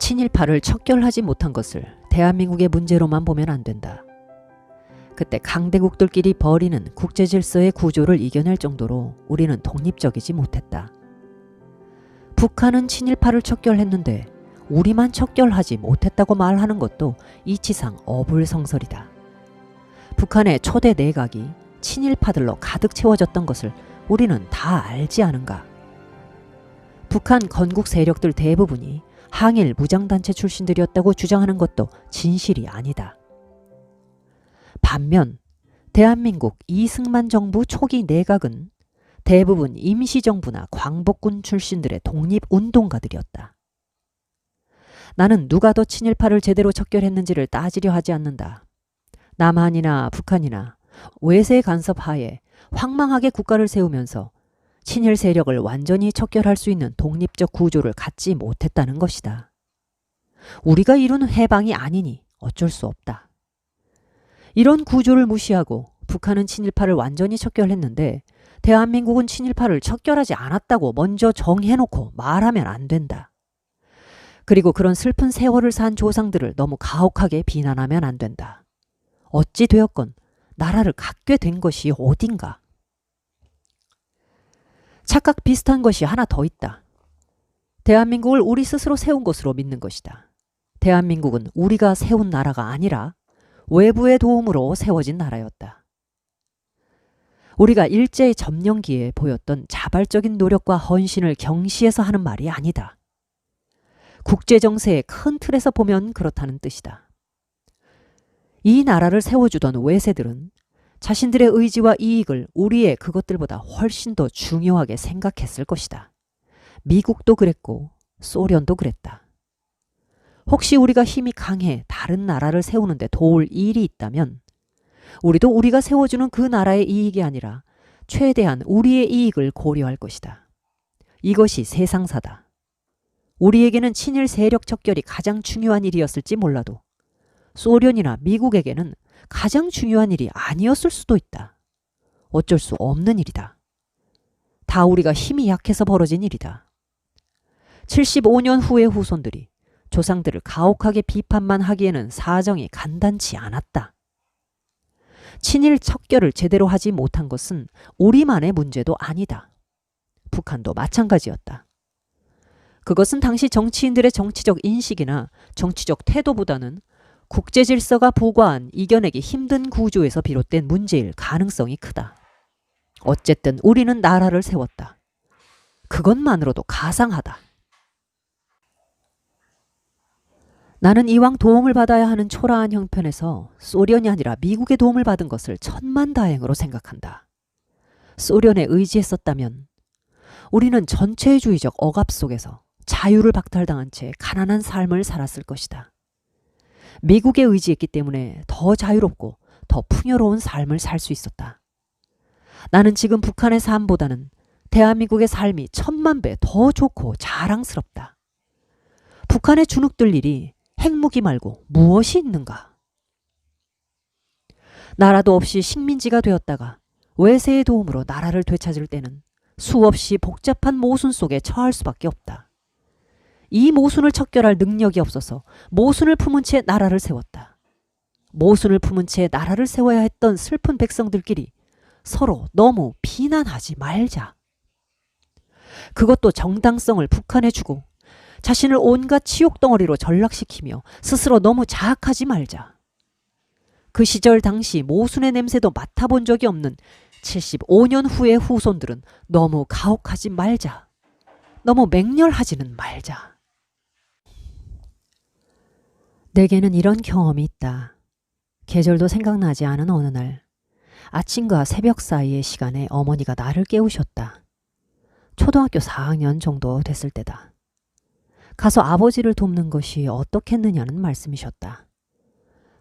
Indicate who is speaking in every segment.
Speaker 1: 친일파를 척결하지 못한 것을 대한민국의 문제로만 보면 안 된다. 그때 강대국들끼리 벌이는 국제질서의 구조를 이겨낼 정도로 우리는 독립적이지 못했다. 북한은 친일파를 척결했는데 우리만 척결하지 못했다고 말하는 것도 이치상 어불성설이다. 북한의 초대 내각이 친일파들로 가득 채워졌던 것을 우리는 다 알지 않은가. 북한 건국 세력들 대부분이 항일 무장단체 출신들이었다고 주장하는 것도 진실이 아니다. 반면 대한민국 이승만 정부 초기 내각은 대부분 임시정부나 광복군 출신들의 독립운동가들이었다. 나는 누가 더 친일파를 제대로 척결했는지를 따지려 하지 않는다. 남한이나 북한이나 외세 간섭 하에 황망하게 국가를 세우면서 친일 세력을 완전히 척결할 수 있는 독립적 구조를 갖지 못했다는 것이다. 우리가 이룬 해방이 아니니 어쩔 수 없다. 이런 구조를 무시하고 북한은 친일파를 완전히 척결했는데 대한민국은 친일파를 척결하지 않았다고 먼저 정해놓고 말하면 안 된다. 그리고 그런 슬픈 세월을 산 조상들을 너무 가혹하게 비난하면 안 된다. 어찌 되었건 나라를 갖게 된 것이 어딘가. 착각 비슷한 것이 하나 더 있다. 대한민국을 우리 스스로 세운 것으로 믿는 것이다. 대한민국은 우리가 세운 나라가 아니라 외부의 도움으로 세워진 나라였다. 우리가 일제의 점령기에 보였던 자발적인 노력과 헌신을 경시해서 하는 말이 아니다. 국제정세의 큰 틀에서 보면 그렇다는 뜻이다. 이 나라를 세워주던 외세들은 자신들의 의지와 이익을 우리의 그것들보다 훨씬 더 중요하게 생각했을 것이다. 미국도 그랬고 소련도 그랬다. 혹시 우리가 힘이 강해 다른 나라를 세우는데 도울 일이 있다면 우리도 우리가 세워주는 그 나라의 이익이 아니라 최대한 우리의 이익을 고려할 것이다. 이것이 세상사다. 우리에게는 친일 세력 척결이 가장 중요한 일이었을지 몰라도 소련이나 미국에게는 가장 중요한 일이 아니었을 수도 있다. 어쩔 수 없는 일이다. 다 우리가 힘이 약해서 벌어진 일이다. 75년 후의 후손들이 조상들을 가혹하게 비판만 하기에는 사정이 간단치 않았다. 친일 척결을 제대로 하지 못한 것은 우리만의 문제도 아니다. 북한도 마찬가지였다. 그것은 당시 정치인들의 정치적 인식이나 정치적 태도보다는 국제질서가 부과한 이겨내기 힘든 구조에서 비롯된 문제일 가능성이 크다. 어쨌든 우리는 나라를 세웠다. 그것만으로도 가상하다. 나는 이왕 도움을 받아야 하는 초라한 형편에서 소련이 아니라 미국의 도움을 받은 것을 천만다행으로 생각한다. 소련에 의지했었다면 우리는 전체주의적 억압 속에서 자유를 박탈당한 채 가난한 삶을 살았을 것이다. 미국에 의지했기 때문에 더 자유롭고 더 풍요로운 삶을 살 수 있었다. 나는 지금 북한의 삶보다는 대한민국의 삶이 1000만 배 더 좋고 자랑스럽다. 북한에 주눅들 일이 핵무기 말고 무엇이 있는가? 나라도 없이 식민지가 되었다가 외세의 도움으로 나라를 되찾을 때는 수없이 복잡한 모순 속에 처할 수밖에 없다. 이 모순을 척결할 능력이 없어서 모순을 품은 채 나라를 세웠다. 모순을 품은 채 나라를 세워야 했던 슬픈 백성들끼리 서로 너무 비난하지 말자. 그것도 정당성을 북한에 주고 자신을 온갖 치욕덩어리로 전락시키며 스스로 너무 자학하지 말자. 그 시절 당시 모순의 냄새도 맡아본 적이 없는 75년 후의 후손들은 너무 가혹하지 말자. 너무 맹렬하지는 말자. 내게는 이런 경험이 있다. 계절도 생각나지 않은 어느 날 아침과 새벽 사이의 시간에 어머니가 나를 깨우셨다. 초등학교 4학년 정도 됐을 때다. 가서 아버지를 돕는 것이 어떻겠느냐는 말씀이셨다.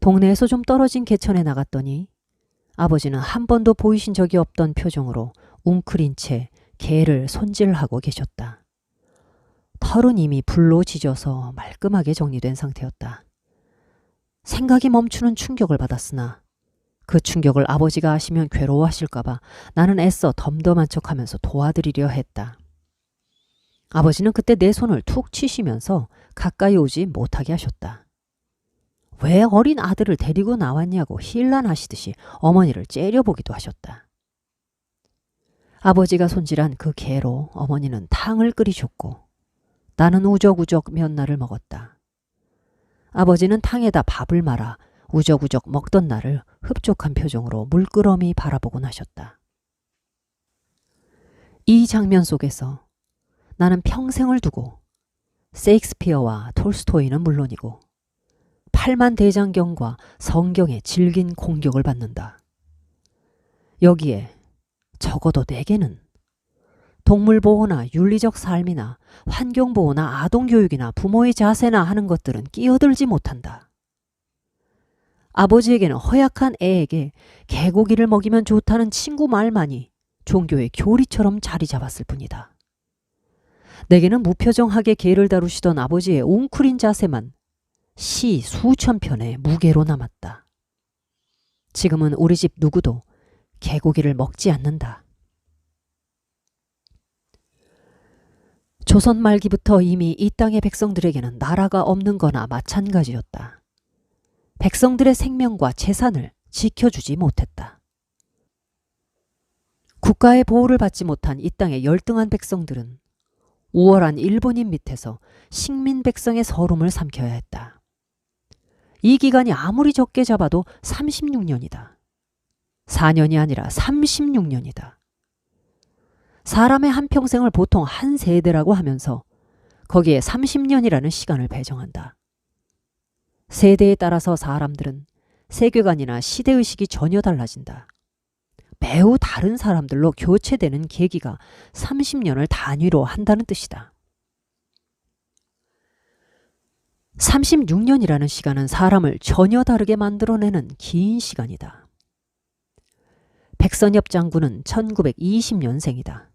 Speaker 1: 동네에서 좀 떨어진 개천에 나갔더니 아버지는 한 번도 보이신 적이 없던 표정으로 웅크린 채 개를 손질하고 계셨다. 털은 이미 불로 지져서 말끔하게 정리된 상태였다. 생각이 멈추는 충격을 받았으나 그 충격을 아버지가 아시면 괴로워하실까봐 나는 애써 덤덤한 척하면서 도와드리려 했다. 아버지는 그때 내 손을 툭 치시면서 가까이 오지 못하게 하셨다. 왜 어린 아들을 데리고 나왔냐고 힐난하시듯이 어머니를 째려보기도 하셨다. 아버지가 손질한 그 게로 어머니는 탕을 끓이셨고 나는 우적우적 면나를 먹었다. 아버지는 탕에다 밥을 말아 우적우적 먹던 나를 흡족한 표정으로 물끄러미 바라보곤 하셨다. 이 장면 속에서 나는 평생을 두고 세익스피어와 톨스토이는 물론이고 8만 대장경과 성경에 질긴 공격을 받는다. 여기에 적어도 내게는 동물보호나 윤리적 삶이나 환경보호나 아동교육이나 부모의 자세나 하는 것들은 끼어들지 못한다. 아버지에게는 허약한 애에게 개고기를 먹이면 좋다는 친구 말만이 종교의 교리처럼 자리 잡았을 뿐이다. 내게는 무표정하게 개를 다루시던 아버지의 웅크린 자세만 시 수천 편의 무게로 남았다. 지금은 우리 집 누구도 개고기를 먹지 않는다. 조선 말기부터 이미 이 땅의 백성들에게는 나라가 없는 거나 마찬가지였다. 백성들의 생명과 재산을 지켜주지 못했다. 국가의 보호를 받지 못한 이 땅의 열등한 백성들은 우월한 일본인 밑에서 식민 백성의 서름을 삼켜야 했다. 이 기간이 아무리 적게 잡아도 36년이다. 4년이 아니라 36년이다. 사람의 한평생을 보통 한 세대라고 하면서 거기에 30년이라는 시간을 배정한다. 세대에 따라서 사람들은 세계관이나 시대의식이 전혀 달라진다. 매우 다른 사람들로 교체되는 계기가 30년을 단위로 한다는 뜻이다. 36년이라는 시간은 사람을 전혀 다르게 만들어내는 긴 시간이다. 백선엽 장군은 1920년생이다.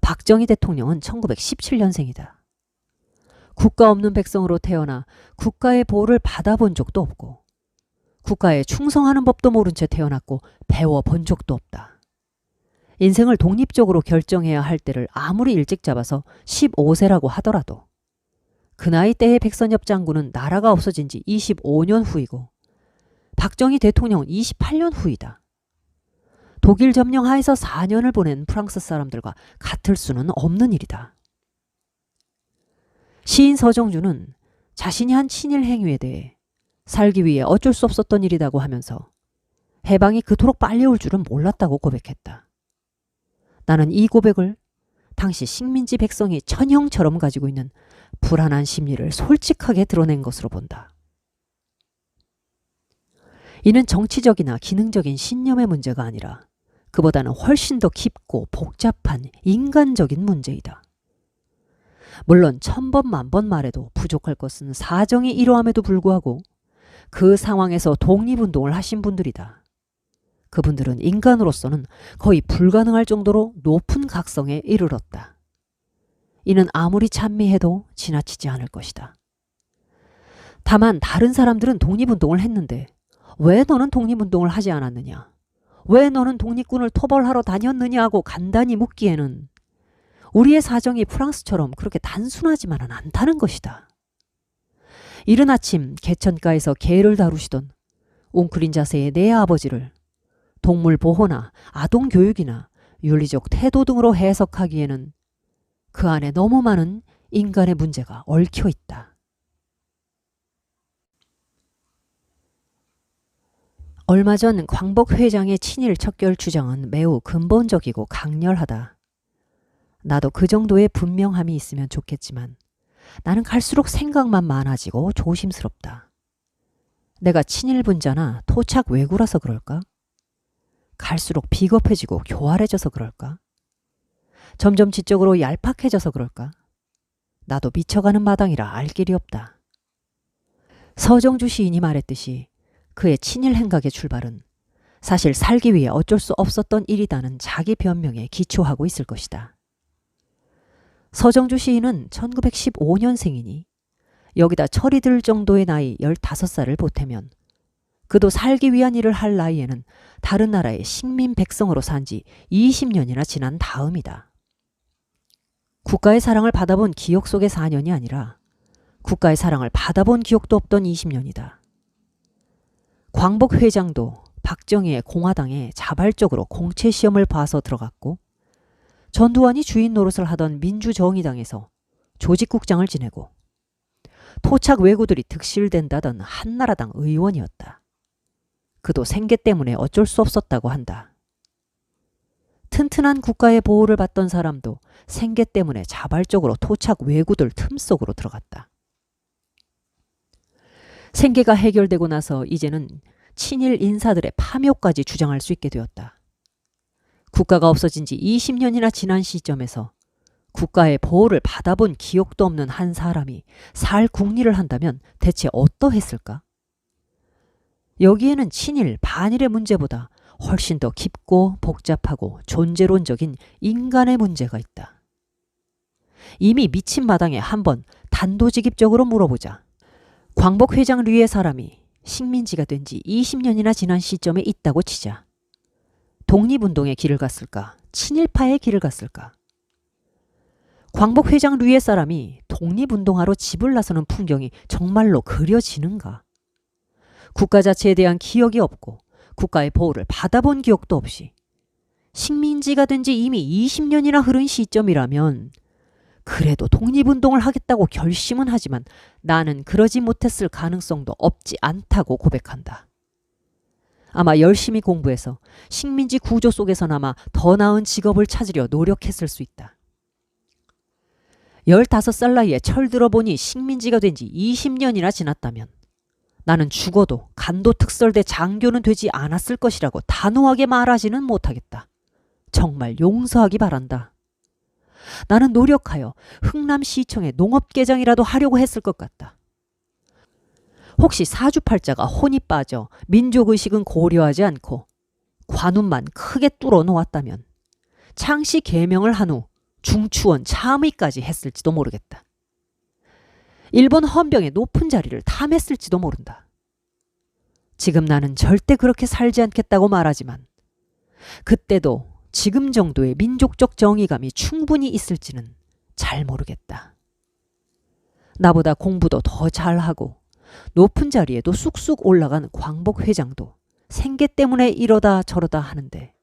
Speaker 1: 박정희 대통령은 1917년생이다. 국가 없는 백성으로 태어나 국가의 보호를 받아본 적도 없고 국가에 충성하는 법도 모른 채 태어났고 배워본 적도 없다. 인생을 독립적으로 결정해야 할 때를 아무리 일찍 잡아서 15세라고 하더라도 그 나이 때의 백선엽 장군은 나라가 없어진 지 25년 후이고 박정희 대통령은 28년 후이다. 독일 점령 하에서 4년을 보낸 프랑스 사람들과 같을 수는 없는 일이다. 시인 서정주는 자신이 한 친일 행위에 대해 살기 위해 어쩔 수 없었던 일이라고 하면서 해방이 그토록 빨리 올 줄은 몰랐다고 고백했다. 나는 이 고백을 당시 식민지 백성이 천형처럼 가지고 있는 불안한 심리를 솔직하게 드러낸 것으로 본다. 이는 정치적이나 기능적인 신념의 문제가 아니라 그보다는 훨씬 더 깊고 복잡한 인간적인 문제이다. 물론 1000번 만번 말해도 부족할 것은 사정이 이러함에도 불구하고 그 상황에서 독립운동을 하신 분들이다. 그분들은 인간으로서는 거의 불가능할 정도로 높은 각성에 이르렀다. 이는 아무리 찬미해도 지나치지 않을 것이다. 다만 다른 사람들은 독립운동을 했는데 왜 너는 독립운동을 하지 않았느냐? 왜 너는 독립군을 토벌하러 다녔느냐고 간단히 묻기에는 우리의 사정이 프랑스처럼 그렇게 단순하지만은 않다는 것이다. 이른 아침 개천가에서 개를 다루시던 웅크린 자세의 내 아버지를 동물 보호나 아동 교육이나 윤리적 태도 등으로 해석하기에는 그 안에 너무 많은 인간의 문제가 얽혀 있다. 얼마 전 광복 회장의 친일 척결 주장은 매우 근본적이고 강렬하다. 나도 그 정도의 분명함이 있으면 좋겠지만 나는 갈수록 생각만 많아지고 조심스럽다. 내가 친일분자나 토착 왜구라서 그럴까? 갈수록 비겁해지고 교활해져서 그럴까? 점점 지적으로 얄팍해져서 그럴까? 나도 미쳐가는 마당이라 알 길이 없다. 서정주 시인이 말했듯이 그의 친일 행각의 출발은 사실 살기 위해 어쩔 수 없었던 일이다는 자기 변명에 기초하고 있을 것이다. 서정주 시인은 1915년생이니 여기다 철이 들 정도의 나이 15살을 보태면 그도 살기 위한 일을 할 나이에는 다른 나라의 식민 백성으로 산 지 20년이나 지난 다음이다. 국가의 사랑을 받아본 기억 속의 4년이 아니라 국가의 사랑을 받아본 기억도 없던 20년이다. 광복 회장도 박정희의 공화당에 자발적으로 공채시험을 봐서 들어갔고 전두환이 주인 노릇을 하던 민주정의당에서 조직국장을 지내고 토착 왜구들이 득실된다던 한나라당 의원이었다. 그도 생계 때문에 어쩔 수 없었다고 한다. 튼튼한 국가의 보호를 받던 사람도 생계 때문에 자발적으로 토착 왜구들 틈속으로 들어갔다. 생계가 해결되고 나서 이제는 친일 인사들의 파묘까지 주장할 수 있게 되었다. 국가가 없어진 지 20년이나 지난 시점에서 국가의 보호를 받아본 기억도 없는 한 사람이 살 국리를 한다면 대체 어떠했을까? 여기에는 친일, 반일의 문제보다 훨씬 더 깊고 복잡하고 존재론적인 인간의 문제가 있다. 이미 미친 마당에 한번 단도직입적으로 물어보자. 광복 회장 류의 사람이 식민지가 된 지 20년이나 지난 시점에 있다고 치자. 독립운동의 길을 갔을까? 친일파의 길을 갔을까? 광복 회장 류의 사람이 독립운동하러 집을 나서는 풍경이 정말로 그려지는가? 국가 자체에 대한 기억이 없고 국가의 보호를 받아본 기억도 없이 식민지가 된 지 이미 20년이나 흐른 시점이라면 그래도 독립운동을 하겠다고 결심은 하지만 나는 그러지 못했을 가능성도 없지 않다고 고백한다. 아마 열심히 공부해서 식민지 구조 속에서나마 더 나은 직업을 찾으려 노력했을 수 있다. 15살 나이에 철들어 보니 식민지가 된 지 20년이나 지났다면 나는 죽어도 간도 특설대 장교는 되지 않았을 것이라고 단호하게 말하지는 못하겠다. 정말 용서하기 바란다. 나는 노력하여 흥남시청에 농업개장이라도 하려고 했을 것 같다. 혹시 사주팔자가 혼이 빠져 민족의식은 고려하지 않고 관운만 크게 뚫어 놓았다면 창씨 개명을 한 후 중추원 참의까지 했을지도 모르겠다. 일본 헌병의 높은 자리를 탐했을지도 모른다. 지금 나는 절대 그렇게 살지 않겠다고 말하지만 그때도 지금 정도의 민족적 정의감이 충분히 있을지는 잘 모르겠다. 나보다 공부도 더 잘하고 높은 자리에도 쑥쑥 올라간 광복 회장도 생계 때문에 이러다 저러다 하는데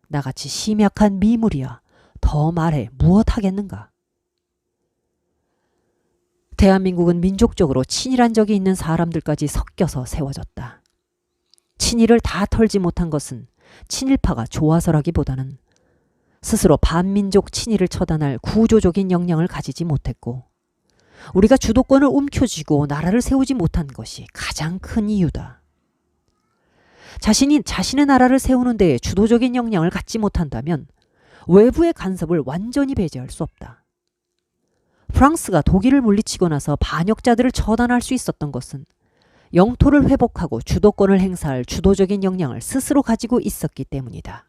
Speaker 1: 나같이 심약한 미물이야 더 말해 무엇 하겠는가. 대한민국은 민족적으로 친일한 적이 있는 사람들까지 섞여서 세워졌다. 친일을 다 털지 못한 것은 친일파가 좋아서라기보다는 스스로 반민족 친일을 처단할 구조적인 역량을 가지지 못했고 우리가 주도권을 움켜쥐고 나라를 세우지 못한 것이 가장 큰 이유다. 자신이 자신의 나라를 세우는 데에 주도적인 역량을 갖지 못한다면 외부의 간섭을 완전히 배제할 수 없다. 프랑스가 독일을 물리치고 나서 반역자들을 처단할 수 있었던 것은 영토를 회복하고 주도권을 행사할 주도적인 역량을 스스로 가지고 있었기 때문이다.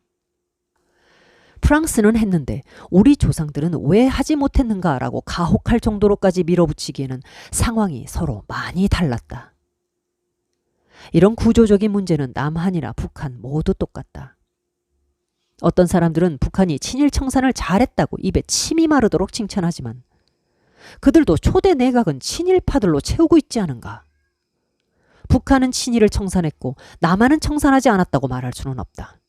Speaker 1: 프랑스는 했는데 우리 조상들은 왜 하지 못했는가라고 가혹할 정도로까지 밀어붙이기에는 상황이 서로 많이 달랐다. 이런 구조적인 문제는 남한이나 북한 모두 똑같다. 어떤 사람들은 북한이 친일 청산을 잘했다고 입에 침이 마르도록 칭찬하지만 그들도 초대 내각은 친일파들로 채우고 있지 않은가. 북한은 친일을 청산했고 남한은 청산하지 않았다고 말할 수는 없다.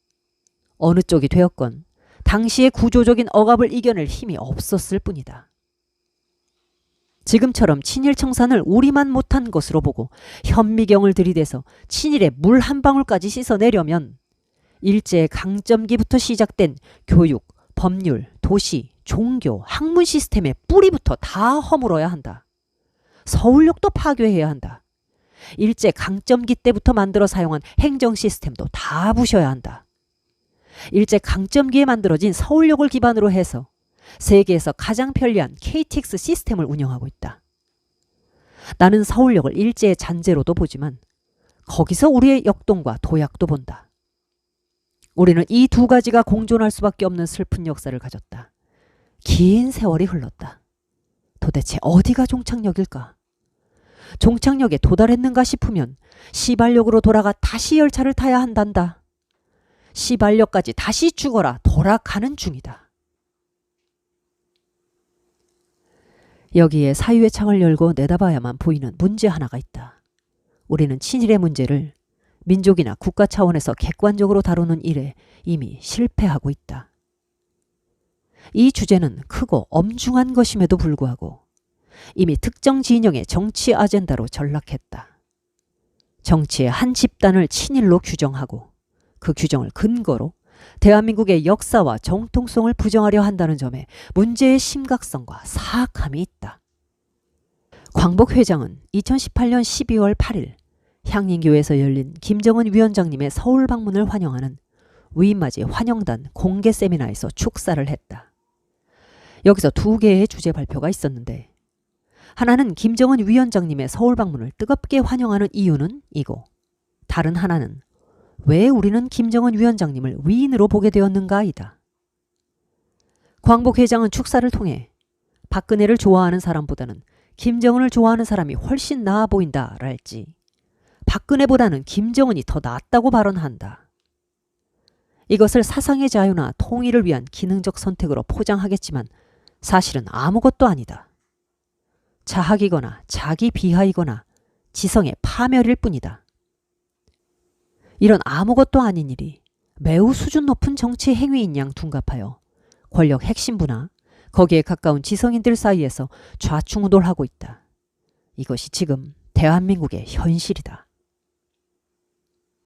Speaker 1: 어느 쪽이 되었건 당시의 구조적인 억압을 이겨낼 힘이 없었을 뿐이다. 지금처럼 친일 청산을 우리만 못한 것으로 보고 현미경을 들이대서 친일의 물 한 방울까지 씻어내려면 일제 강점기부터 시작된 교육, 법률, 도시, 종교, 학문 시스템의 뿌리부터 다 허물어야 한다. 서울역도 파괴해야 한다. 일제 강점기 때부터 만들어 사용한 행정 시스템도 다 부셔야 한다. 일제 강점기에 만들어진 서울역을 기반으로 해서 세계에서 가장 편리한 KTX 시스템을 운영하고 있다. 나는 서울역을 일제의 잔재로도 보지만 거기서 우리의 역동과 도약도 본다. 우리는 이 두 가지가 공존할 수밖에 없는 슬픈 역사를 가졌다. 긴 세월이 흘렀다. 도대체 어디가 종착역일까? 종착역에 도달했는가 싶으면 시발역으로 돌아가 다시 열차를 타야 한단다. 시발역까지 다시 죽어라 돌아가는 중이다. 여기에 사유의 창을 열고 내다봐야만 보이는 문제 하나가 있다. 우리는 친일의 문제를 민족이나 국가 차원에서 객관적으로 다루는 일에 이미 실패하고 있다. 이 주제는 크고 엄중한 것임에도 불구하고 이미 특정 진영의 정치 아젠다로 전락했다. 정치의 한 집단을 친일로 규정하고 그 규정을 근거로 대한민국의 역사와 정통성을 부정하려 한다는 점에 문제의 심각성과 사악함이 있다. 광복 회장은 2018년 12월 8일 향린교에서 열린 김정은 위원장님의 서울 방문을 환영하는 위인맞이 환영단 공개 세미나에서 축사를 했다. 여기서 두 개의 주제 발표가 있었는데 하나는 김정은 위원장님의 서울 방문을 뜨겁게 환영하는 이유는 이고 다른 하나는 왜 우리는 김정은 위원장님을 위인으로 보게 되었는가이다. 광복 회장은 축사를 통해 박근혜를 좋아하는 사람보다는 김정은을 좋아하는 사람이 훨씬 나아 보인다랄지 박근혜보다는 김정은이 더 낫다고 발언한다. 이것을 사상의 자유나 통일을 위한 기능적 선택으로 포장하겠지만 사실은 아무것도 아니다. 자학이거나 자기 비하이거나 지성의 파멸일 뿐이다. 이런 아무것도 아닌 일이 매우 수준 높은 정치 행위인 양 둔갑하여 권력 핵심부나 거기에 가까운 지성인들 사이에서 좌충우돌하고 있다. 이것이 지금 대한민국의 현실이다.